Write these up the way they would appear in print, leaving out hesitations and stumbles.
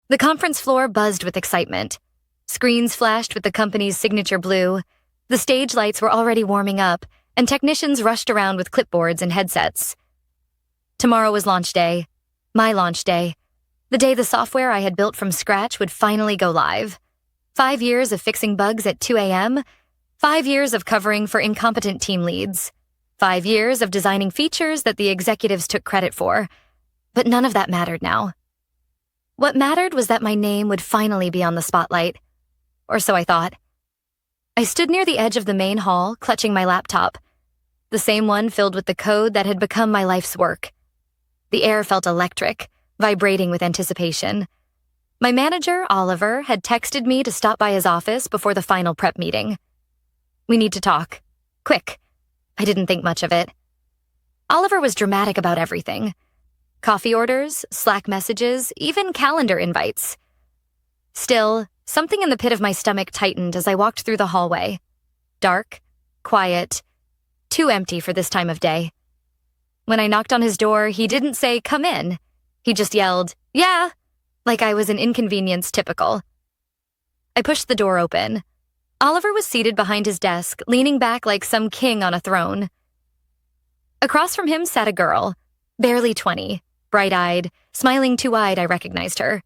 The conference floor buzzed with excitement. Screens flashed with the company's signature blue. The stage lights were already warming up, and technicians rushed around with clipboards and headsets. Tomorrow was launch day. My launch day. The day the software I had built from scratch would finally go live. 5 years of fixing bugs at 2 a.m., 5 years of covering for incompetent team leads, 5 years of designing features that the executives took credit for. But none of that mattered now. What mattered was that my name would finally be on the spotlight. Or so I thought. I stood near the edge of the main hall, clutching my laptop, the same one filled with the code that had become my life's work. The air felt electric, vibrating with anticipation. My manager, Oliver, had texted me to stop by his office before the final prep meeting. "We need to talk. Quick." I didn't think much of it. Oliver was dramatic about everything. Coffee orders, Slack messages, even calendar invites. Still, something in the pit of my stomach tightened as I walked through the hallway. Dark, quiet, too empty for this time of day. When I knocked on his door, he didn't say, "Come in." He just yelled, "Yeah," like I was an inconvenience typical. I pushed the door open. Oliver was seated behind his desk, leaning back like some king on a throne. Across from him sat a girl, barely 20, bright-eyed, smiling too wide I recognized her.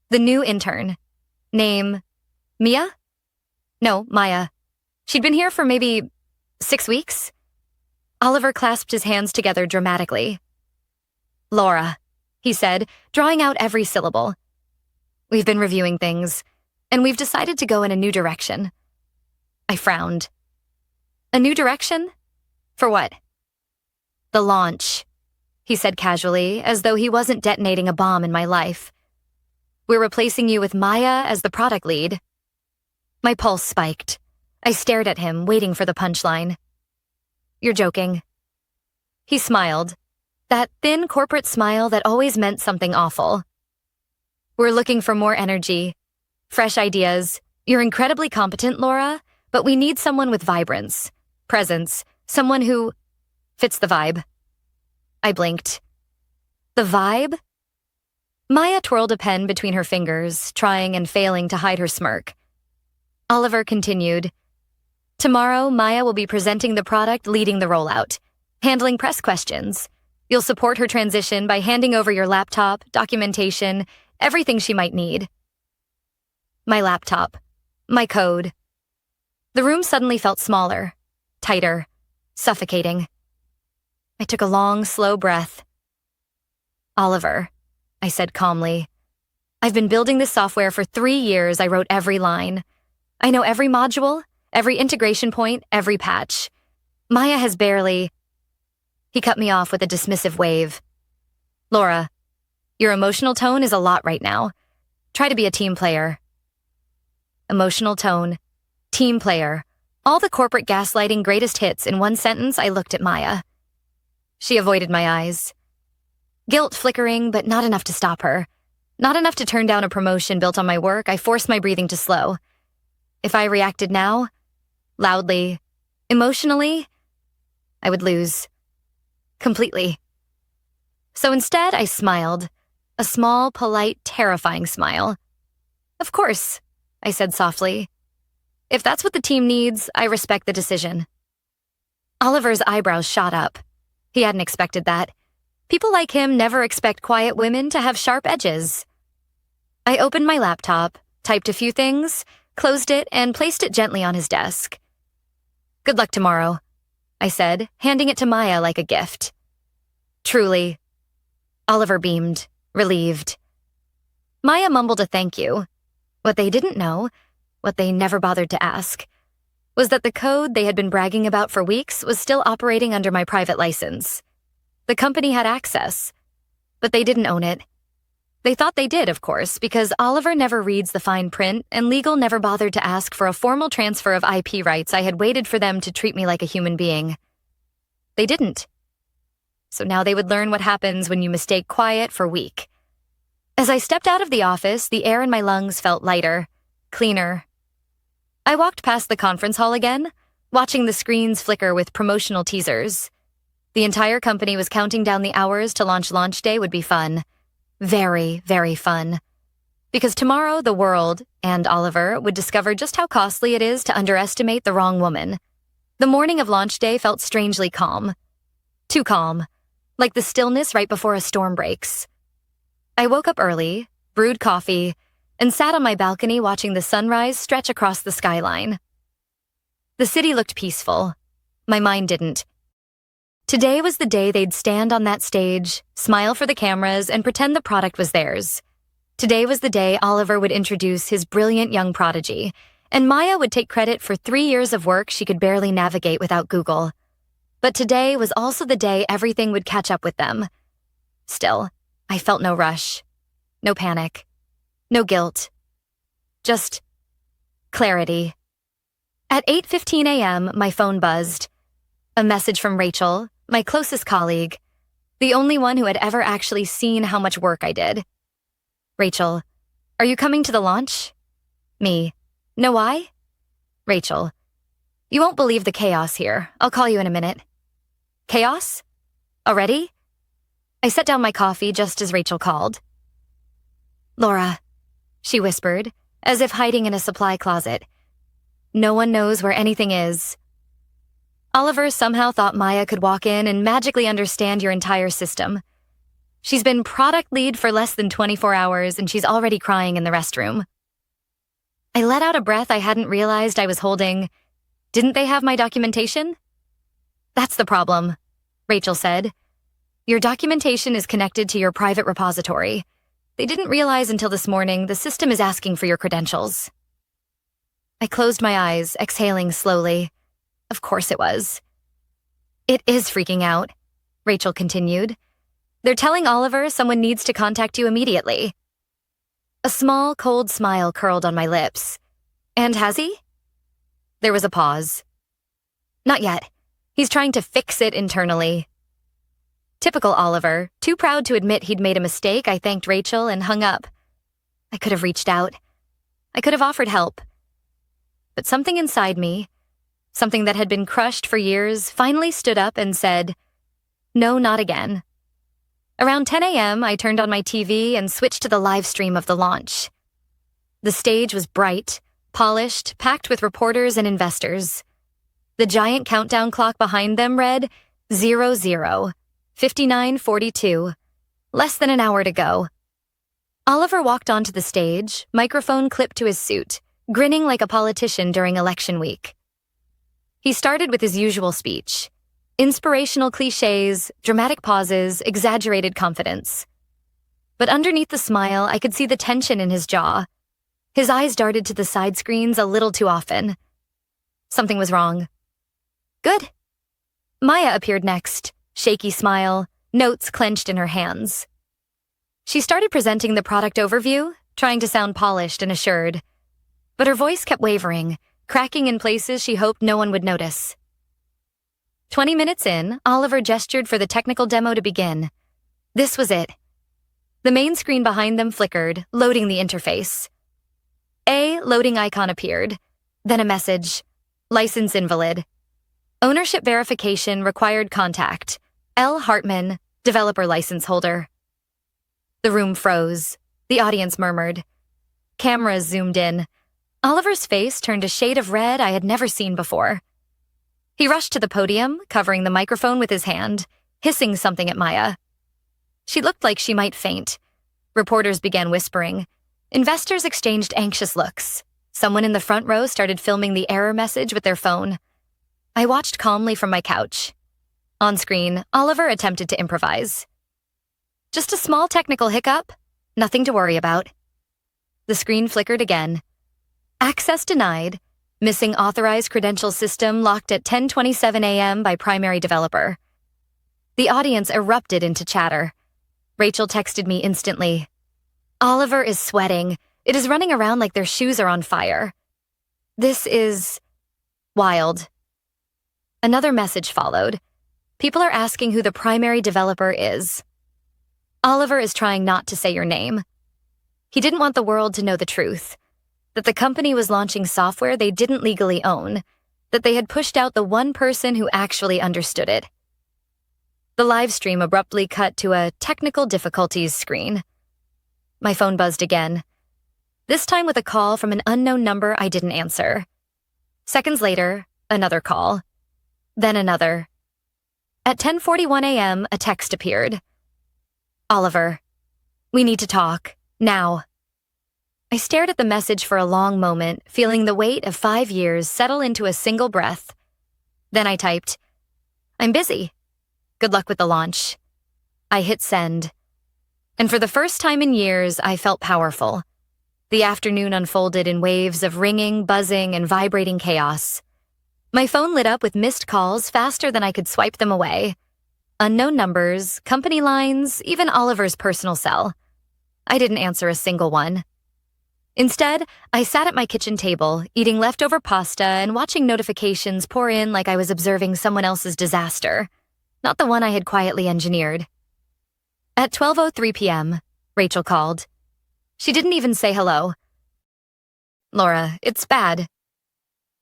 The new intern. Name, Mia? No, Maya. She'd been here for maybe 6 weeks. Oliver clasped his hands together dramatically. "Laura," he said, drawing out every syllable. "We've been reviewing things, and we've decided to go in a new direction." I frowned. "A new direction? For what?" "The launch," he said casually, as though he wasn't detonating a bomb in my life. "We're replacing you with Maya as the product lead." My pulse spiked. I stared at him, waiting for the punchline. "You're joking." He smiled, that thin corporate smile that always meant something awful. "We're looking for more energy, fresh ideas. You're incredibly competent, Laura, but we need someone with vibrance, presence, someone who fits the vibe." I blinked. The vibe? Maya twirled a pen between her fingers, trying and failing to hide her smirk. Oliver continued. "Tomorrow, Maya will be presenting the product, leading the rollout, handling press questions. You'll support her transition by handing over your laptop, documentation, everything she might need." My laptop. My code. The room suddenly felt smaller, tighter, suffocating. I took a long, slow breath. "Oliver," I said calmly. "I've been building this software for 3 years. I wrote every line. I know every module, every integration point, every patch. Maya has barely—" He cut me off with a dismissive wave. "Laura, your emotional tone is a lot right now. Try to be a team player." Emotional tone, team player, all the corporate gaslighting greatest hits in one sentence. I looked at Maya. She avoided my eyes. Guilt flickering, but not enough to stop her. Not enough to turn down a promotion built on my work. I forced my breathing to slow. If I reacted now, loudly, emotionally, I would lose. Completely. So instead, I smiled. A small, polite, terrifying smile. "Of course," I said softly. "If that's what the team needs, I respect the decision." Oliver's eyebrows shot up. He hadn't expected that. People like him never expect quiet women to have sharp edges. I opened my laptop, typed a few things, closed it, and placed it gently on his desk. "Good luck tomorrow," I said, handing it to Maya like a gift. "Truly." Oliver beamed, relieved. Maya mumbled a thank you. What they didn't know, what they never bothered to ask, was that the code they had been bragging about for weeks was still operating under my private license. The company had access, but they didn't own it. They thought they did, of course, because Oliver never reads the fine print and legal never bothered to ask for a formal transfer of IP rights. I had waited for them to treat me like a human being. They didn't. So now they would learn what happens when you mistake quiet for weak. As I stepped out of the office, the air in my lungs felt lighter, cleaner. I walked past the conference hall again, watching the screens flicker with promotional teasers. The entire company was counting down the hours to launch day would be fun. Very, very fun. Because tomorrow the world, and Oliver, would discover just how costly it is to underestimate the wrong woman. The morning of launch day felt strangely calm. Too calm, like the stillness right before a storm breaks. I woke up early, brewed coffee, and sat on my balcony watching the sunrise stretch across the skyline. The city looked peaceful. My mind didn't. Today was the day they'd stand on that stage, smile for the cameras, and pretend the product was theirs. Today was the day Oliver would introduce his brilliant young prodigy, and Maya would take credit for 3 years of work she could barely navigate without Google. But today was also the day everything would catch up with them. Still, I felt no rush, no panic, no guilt. Just clarity. At 8:15 a.m., my phone buzzed. A message from Rachel, my closest colleague, the only one who had ever actually seen how much work I did. Rachel, are you coming to the launch? Me, no why? Rachel, you won't believe the chaos here. I'll call you in a minute. Chaos? Already? I set down my coffee just as Rachel called. Laura, she whispered, as if hiding in a supply closet. No one knows where anything is. Oliver somehow thought Maya could walk in and magically understand your entire system. She's been product lead for less than 24 hours and she's already crying in the restroom. I let out a breath I hadn't realized I was holding. Didn't they have my documentation? That's the problem, Rachel said. Your documentation is connected to your private repository. They didn't realize until this morning the system is asking for your credentials. I closed my eyes, exhaling slowly. Of course it was. It is freaking out, Rachel continued. They're telling Oliver someone needs to contact you immediately. A small, cold smile curled on my lips. And has he? There was a pause. Not yet. He's trying to fix it internally. Typical Oliver, too proud to admit he'd made a mistake, I thanked Rachel and hung up. I could have reached out. I could have offered help. But something inside me, something that had been crushed for years, finally stood up and said, no, not again. Around 10 a.m., I turned on my TV and switched to the live stream of the launch. The stage was bright, polished, packed with reporters and investors. The giant countdown clock behind them read 00, 59:42, less than an hour to go. Oliver walked onto the stage, microphone clipped to his suit, grinning like a politician during election week. He started with his usual speech. Inspirational cliches, dramatic pauses, exaggerated confidence. But underneath the smile, I could see the tension in his jaw. His eyes darted to the side screens a little too often. Something was wrong. Good. Maya appeared next, shaky smile, notes clenched in her hands. She started presenting the product overview, trying to sound polished and assured. But her voice kept wavering, cracking in places she hoped no one would notice. 20 minutes in, Oliver gestured for the technical demo to begin. This was it. The main screen behind them flickered, loading the interface. A loading icon appeared, then a message. License invalid. Ownership verification required contact. L. Hartman, developer license holder. The room froze. The audience murmured. Cameras zoomed in. Oliver's face turned a shade of red I had never seen before. He rushed to the podium, covering the microphone with his hand, hissing something at Maya. She looked like she might faint. Reporters began whispering. Investors exchanged anxious looks. Someone in the front row started filming the error message with their phone. I watched calmly from my couch. On screen, Oliver attempted to improvise. Just a small technical hiccup, nothing to worry about. The screen flickered again. Access denied. Missing authorized credential system locked at 10:27 a.m. by primary developer. The audience erupted into chatter. Rachel texted me instantly. Oliver is sweating. It is running around like their shoes are on fire. This is wild. Another message followed. People are asking who the primary developer is. Oliver is trying not to say your name. He didn't want the world to know the truth. That the company was launching software they didn't legally own, that they had pushed out the one person who actually understood it. The live stream abruptly cut to a technical difficulties screen. My phone buzzed again. this time with a call from an unknown number I didn't answer. Seconds later, another call. Then another. At 10:41 a.m., a text appeared. Oliver, we need to talk, now. I stared at the message for a long moment, feeling the weight of 5 years settle into a single breath. Then I typed, I'm busy. Good luck with the launch. I hit send. And for the first time in years, I felt powerful. The afternoon unfolded in waves of ringing, buzzing, and vibrating chaos. My phone lit up with missed calls faster than I could swipe them away. Unknown numbers, company lines, even Oliver's personal cell. I didn't answer a single one. Instead, I sat at my kitchen table, eating leftover pasta and watching notifications pour in like I was observing someone else's disaster, not the one I had quietly engineered. At 12:03 p.m., Rachel called. She didn't even say hello. Laura, it's bad.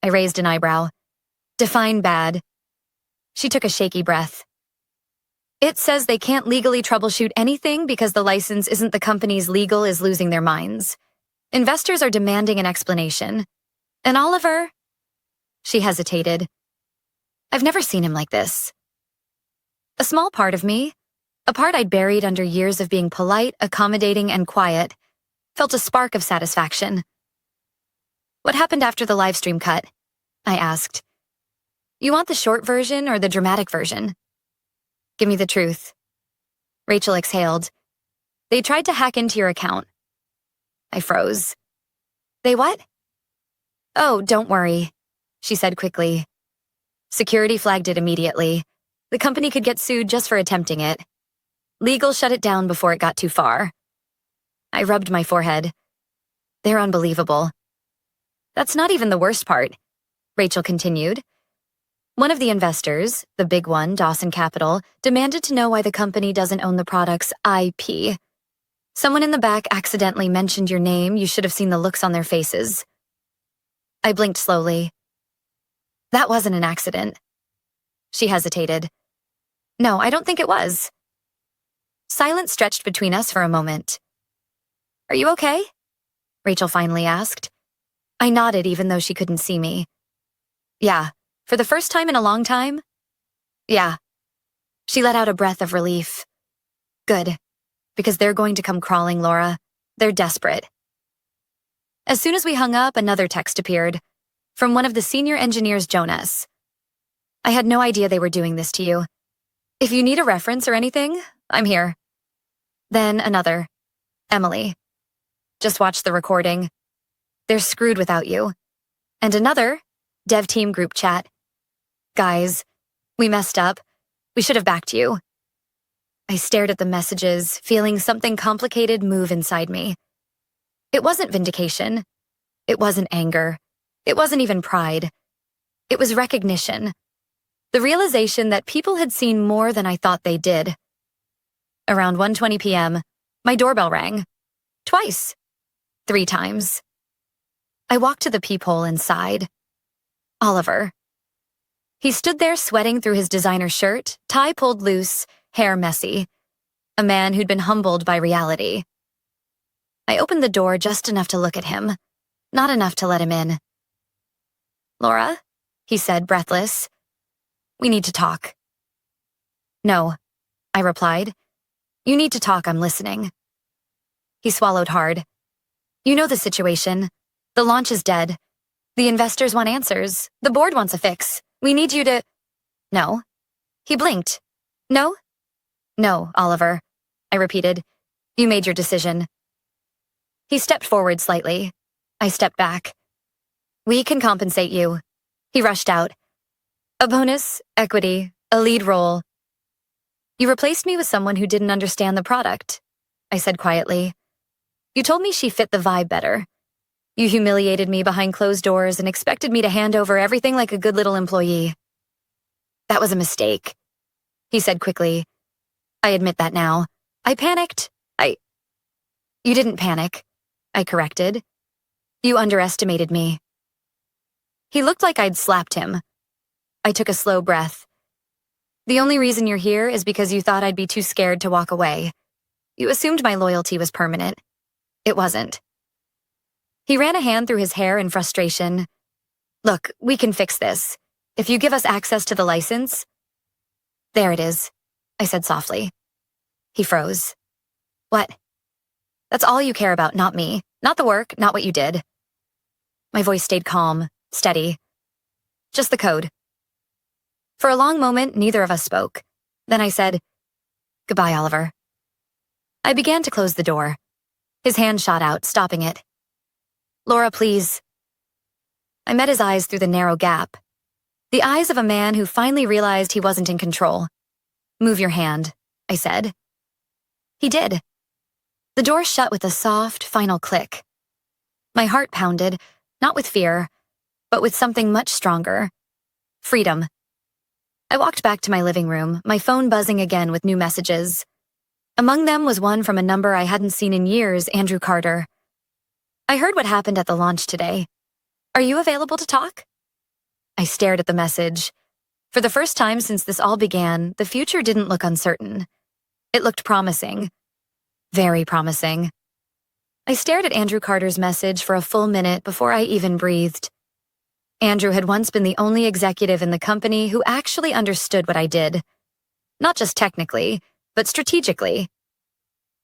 I raised an eyebrow. Define bad. She took a shaky breath. It says they can't legally troubleshoot anything because the license isn't the company's legal is losing their minds. Investors are demanding an explanation. And Oliver? She hesitated. I've never seen him like this. A small part of me, a part I'd buried under years of being polite, accommodating, and quiet, felt a spark of satisfaction. What happened after the livestream cut? I asked. You want the short version or the dramatic version? Give me the truth. Rachel exhaled. They tried to hack into your account. I froze. They what? Oh, don't worry, she said quickly. Security flagged it immediately. The company could get sued just for attempting it. Legal shut it down before it got too far. I rubbed my forehead. They're unbelievable. That's not even the worst part, Rachel continued. One of the investors, the big one, Dawson Capital, demanded to know why the company doesn't own the product's IP. Someone in the back accidentally mentioned your name. You should have seen the looks on their faces. I blinked slowly. That wasn't an accident. She hesitated. No, I don't think it was. Silence stretched between us for a moment. Are you okay? Rachel finally asked. I nodded even though she couldn't see me. Yeah, for the first time in a long time? Yeah. She let out a breath of relief. Good, because they're going to come crawling, Laura. They're desperate. As soon as we hung up, another text appeared, from one of the senior engineers, Jonas. I had no idea they were doing this to you. If you need a reference or anything, I'm here. Then another, Emily. Just watch the recording. They're screwed without you. And another, dev team group chat. Guys, we messed up. We should have backed you. I stared at the messages, feeling something complicated move inside me. It wasn't vindication. It wasn't anger. It wasn't even pride. It was recognition. The realization that people had seen more than I thought they did. Around 1:20 p.m., my doorbell rang. Twice. 3 times. I walked to the peephole and sighed. Oliver. He stood there sweating through his designer shirt, tie pulled loose, hair messy. A man who'd been humbled by reality. I opened the door just enough to look at him, not enough to let him in. Laura, he said, breathless. We need to talk. No, I replied. You need to talk, I'm listening. He swallowed hard. You know the situation. The launch is dead. The investors want answers. The board wants a fix. We need you to... No. He blinked. No? No, Oliver, I repeated. You made your decision. He stepped forward slightly. I stepped back. We can compensate you. He rushed out. A bonus, equity, a lead role. You replaced me with someone who didn't understand the product, I said quietly. You told me she fit the vibe better. You humiliated me behind closed doors and expected me to hand over everything like a good little employee. That was a mistake, he said quickly. I admit that now. I panicked. You didn't panic, I corrected. You underestimated me. He looked like I'd slapped him. I took a slow breath. The only reason you're here is because you thought I'd be too scared to walk away. You assumed my loyalty was permanent. It wasn't. He ran a hand through his hair in frustration. Look, we can fix this. If you give us access to the license. There it is, I said softly. He froze. What? That's all you care about, not me. Not the work, not what you did. My voice stayed calm, steady. Just the code. For a long moment, neither of us spoke. Then I said, Goodbye, Oliver. I began to close the door. His hand shot out, stopping it. Laura, please. I met his eyes through the narrow gap. The eyes of a man who finally realized he wasn't in control. Move your hand, I said. He did. The door shut with a soft, final click. My heart pounded, not with fear, but with something much stronger. Freedom. I walked back to my living room, my phone buzzing again with new messages. Among them was one from a number I hadn't seen in years, Andrew Carter. I heard what happened at the launch today. Are you available to talk? I stared at the message. For the first time since this all began, the future didn't look uncertain. It looked promising. Very promising. I stared at Andrew Carter's message for a full minute before I even breathed. Andrew had once been the only executive in the company who actually understood what I did. Not just technically, but strategically.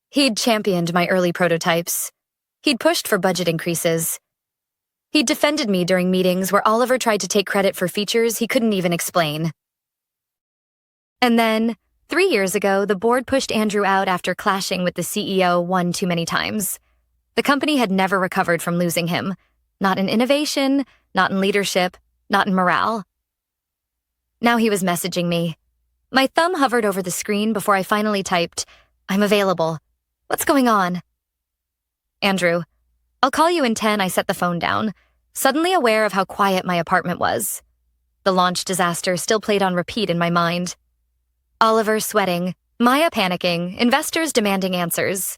He'd championed my early prototypes. He'd pushed for budget increases. He'd defended me during meetings where Oliver tried to take credit for features he couldn't even explain. And then, 3 years ago, the board pushed Andrew out after clashing with the CEO one too many times. The company had never recovered from losing him. Not in innovation, not in leadership, not in morale. Now he was messaging me. My thumb hovered over the screen before I finally typed, I'm available. What's going on? Andrew, I'll call you in 10. I set the phone down, suddenly aware of how quiet my apartment was. The launch disaster still played on repeat in my mind. Oliver sweating, Maya panicking, investors demanding answers.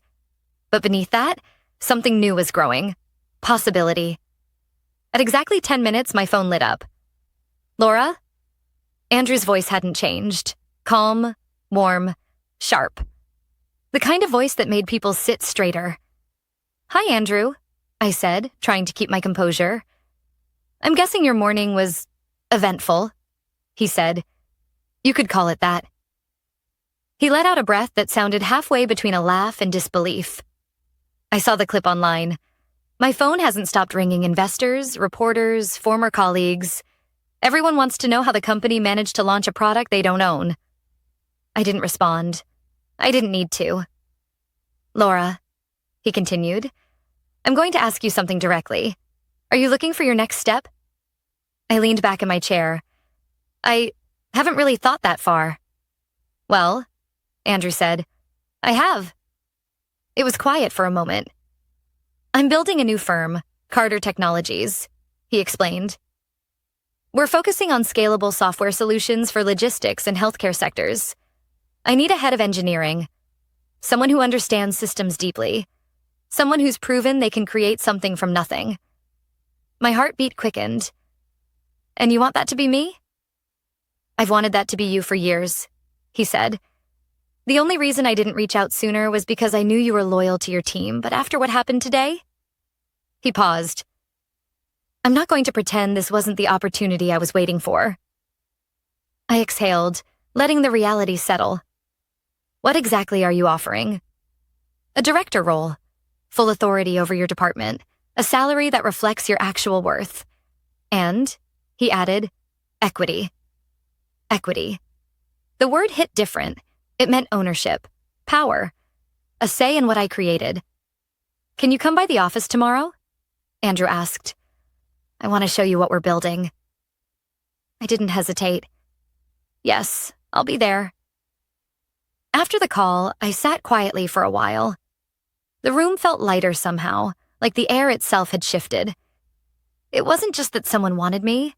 But beneath that, something new was growing. Possibility. At exactly 10 minutes, my phone lit up. Laura? Andrew's voice hadn't changed. Calm, warm, sharp. The kind of voice that made people sit straighter. Hi, Andrew, I said, trying to keep my composure. I'm guessing your morning was eventful, he said. You could call it that. He let out a breath that sounded halfway between a laugh and disbelief. I saw the clip online. My phone hasn't stopped ringing investors, reporters, former colleagues. Everyone wants to know how the company managed to launch a product they don't own. I didn't respond. I didn't need to. Laura, he continued, I'm going to ask you something directly. Are you looking for your next step? I leaned back in my chair. I haven't really thought that far. Well, Andrew said, I have. It was quiet for a moment. I'm building a new firm, Carter Technologies, he explained. We're focusing on scalable software solutions for logistics and healthcare sectors. I need a head of engineering, someone who understands systems deeply, someone who's proven they can create something from nothing. My heartbeat quickened. And you want that to be me? I've wanted that to be you for years, he said. The only reason I didn't reach out sooner was because I knew you were loyal to your team, but after what happened today? He paused. I'm not going to pretend this wasn't the opportunity I was waiting for. I exhaled, letting the reality settle. What exactly are you offering? A director role, full authority over your department, a salary that reflects your actual worth. And, he added, equity. Equity. The word hit different. It meant ownership, power, a say in what I created. Can you come by the office tomorrow? Andrew asked. I want to show you what we're building. I didn't hesitate. Yes, I'll be there. After the call, I sat quietly for a while. The room felt lighter somehow, like the air itself had shifted. It wasn't just that someone wanted me.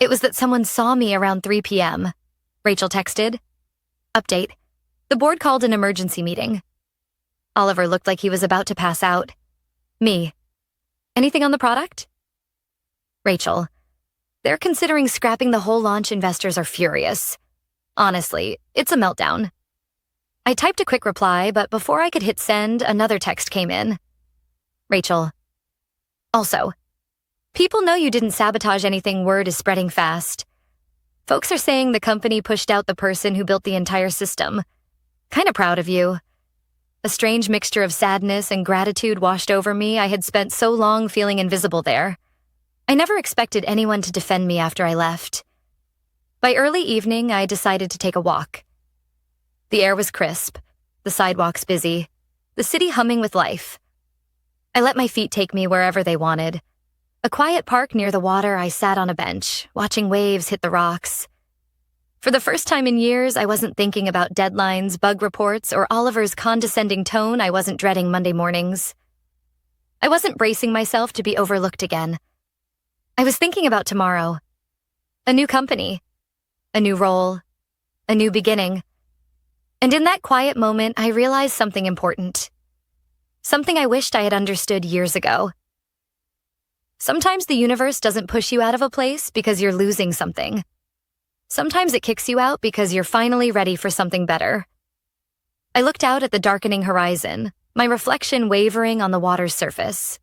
It was that someone saw me around 3 p.m. Rachel texted. Update. The board called an emergency meeting. Oliver looked like he was about to pass out. Me. Anything on the product? Rachel. They're considering scrapping the whole launch. Investors are furious. Honestly, it's a meltdown. I typed a quick reply, but before I could hit send, another text came in. Rachel. Also, people know you didn't sabotage anything. Word is spreading fast. Folks are saying the company pushed out the person who built the entire system. Kinda proud of you. A strange mixture of sadness and gratitude washed over me. I had spent so long feeling invisible there. I never expected anyone to defend me after I left. By early evening, I decided to take a walk. The air was crisp, the sidewalks busy, the city humming with life. I let my feet take me wherever they wanted. A quiet park near the water, I sat on a bench, watching waves hit the rocks. For the first time in years, I wasn't thinking about deadlines, bug reports, or Oliver's condescending tone. I wasn't dreading Monday mornings. I wasn't bracing myself to be overlooked again. I was thinking about tomorrow. A new company, a new role, a new beginning. And in that quiet moment, I realized something important. Something I wished I had understood years ago. Sometimes the universe doesn't push you out of a place because you're losing something. Sometimes it kicks you out because you're finally ready for something better. I looked out at the darkening horizon, my reflection wavering on the water's surface.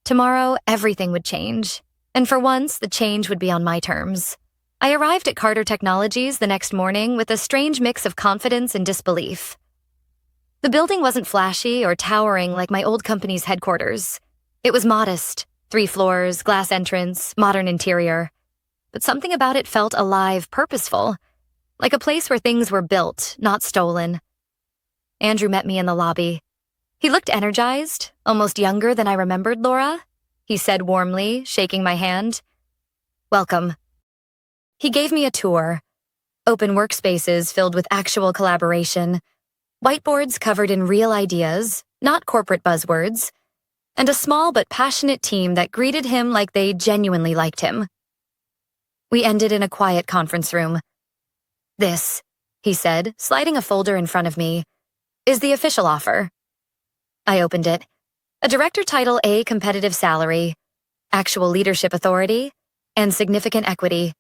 Tomorrow, everything would change, and for once, the change would be on my terms. I arrived at Carter Technologies the next morning with a strange mix of confidence and disbelief. The building wasn't flashy or towering like my old company's headquarters. It was modest, 3 floors, glass entrance, modern interior. But something about it felt alive, purposeful, like a place where things were built, not stolen. Andrew met me in the lobby. He looked energized, almost younger than I remembered, Laura, he said warmly, shaking my hand. Welcome. He gave me a tour. Open workspaces filled with actual collaboration, whiteboards covered in real ideas, not corporate buzzwords, and a small but passionate team that greeted him like they genuinely liked him. We ended in a quiet conference room. This, he said, sliding a folder in front of me, is the official offer. I opened it. A director title, A competitive salary, actual leadership authority, and significant equity.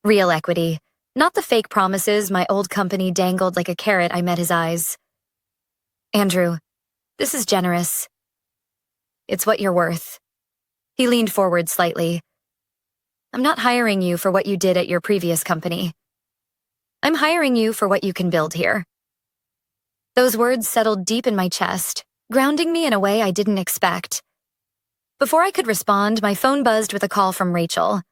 Real equity, not the fake promises my old company dangled like a carrot. I met his eyes. Andrew, this is generous. It's what you're worth. He leaned forward slightly. I'm not hiring you for what you did at your previous company. I'm hiring you for what you can build here. Those words settled deep in my chest, grounding me in a way I didn't expect. Before I could respond, my phone buzzed with a call from Rachel.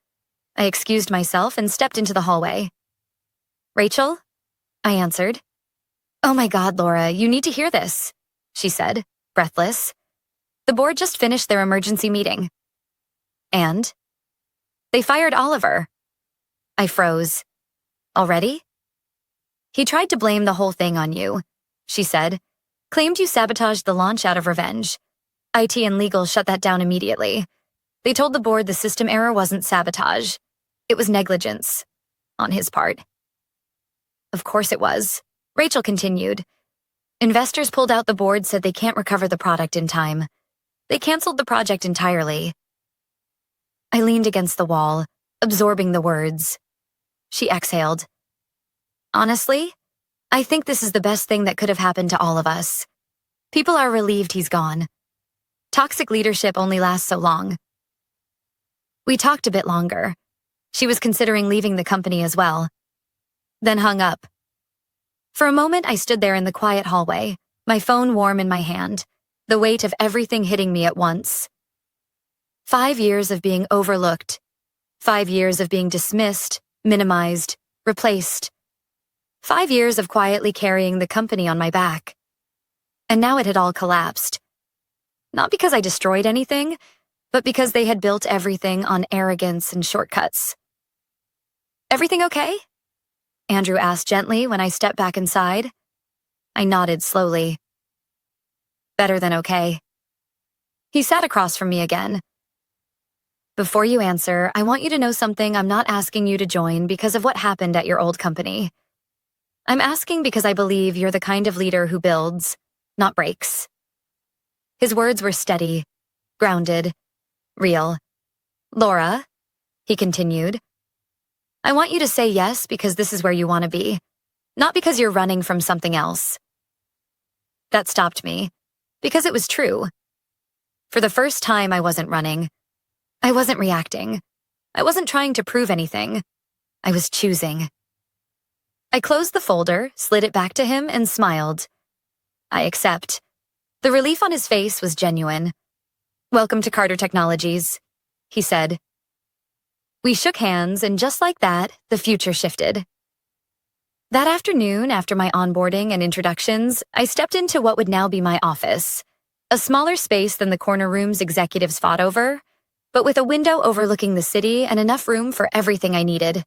I excused myself and stepped into the hallway. Rachel? I answered. Oh my God, Laura, you need to hear this, she said, breathless. The board just finished their emergency meeting. And? They fired Oliver. I froze. Already? He tried to blame the whole thing on you, she said. Claimed you sabotaged the launch out of revenge. IT and legal shut that down immediately. They told the board the system error wasn't sabotage. It was negligence. On his part. Of course it was. Rachel continued. Investors pulled out. The board said they can't recover the product in time. They canceled the project entirely. I leaned against the wall, absorbing the words. She exhaled. Honestly, I think this is the best thing that could have happened to all of us. People are relieved he's gone. Toxic leadership only lasts so long. We talked a bit longer. She was considering leaving the company as well. Then hung up. For a moment, I stood there in the quiet hallway, my phone warm in my hand, the weight of everything hitting me at once. 5 years of being overlooked. 5 years of being dismissed, minimized, replaced. 5 years of quietly carrying the company on my back. And now it had all collapsed. Not because I destroyed anything, but because they had built everything on arrogance and shortcuts. Everything okay? Andrew asked gently when I stepped back inside. I nodded slowly. Better than okay. He sat across from me again. Before you answer, I want you to know something. I'm not asking you to join because of what happened at your old company. I'm asking because I believe you're the kind of leader who builds, not breaks. His words were steady, grounded, real. Laura, he continued, I want you to say yes because this is where you want to be, not because you're running from something else. That stopped me, because it was true. For the first time, I wasn't running. I wasn't reacting. I wasn't trying to prove anything. I was choosing. I closed the folder, slid it back to him, and smiled. I accept. The relief on his face was genuine. "Welcome to Carter Technologies," he said. We shook hands, and just like that, the future shifted. That afternoon, after my onboarding and introductions, I stepped into what would now be my office, a smaller space than the corner rooms executives fought over, but with a window overlooking the city and enough room for everything I needed.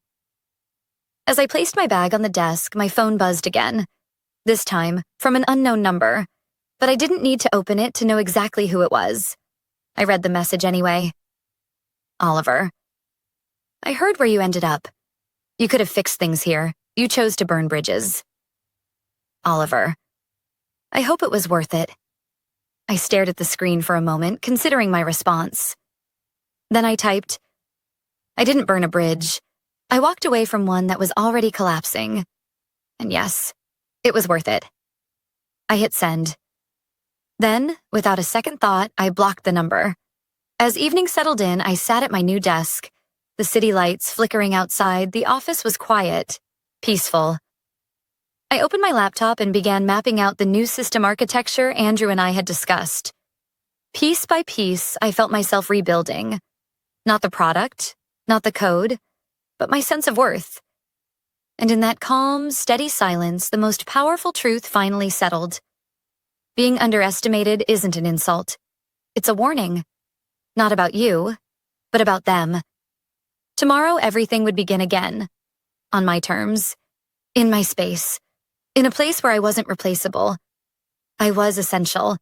As I placed my bag on the desk, my phone buzzed again, this time from an unknown number, but I didn't need to open it to know exactly who it was. I read the message anyway. "Oliver, I heard where you ended up. You could have fixed things here. You chose to burn bridges. Oliver, I hope it was worth it." I stared at the screen for a moment, considering my response. Then I typed, "I didn't burn a bridge. I walked away from one that was already collapsing. And yes, it was worth it." I hit send. Then, without a second thought, I blocked the number. As evening settled in, I sat at my new desk. The city lights flickering outside, the office was quiet, peaceful. I opened my laptop and began mapping out the new system architecture Andrew and I had discussed. Piece by piece, I felt myself rebuilding. Not the product, not the code, but my sense of worth. And in that calm, steady silence, the most powerful truth finally settled. Being underestimated isn't an insult. It's a warning. Not about you, but about them. Tomorrow, everything would begin again. On my terms. In my space. In a place where I wasn't replaceable. I was essential.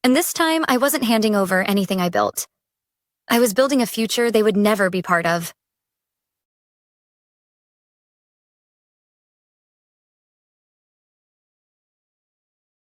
And this time, I wasn't handing over anything I built. I was building a future they would never be part of.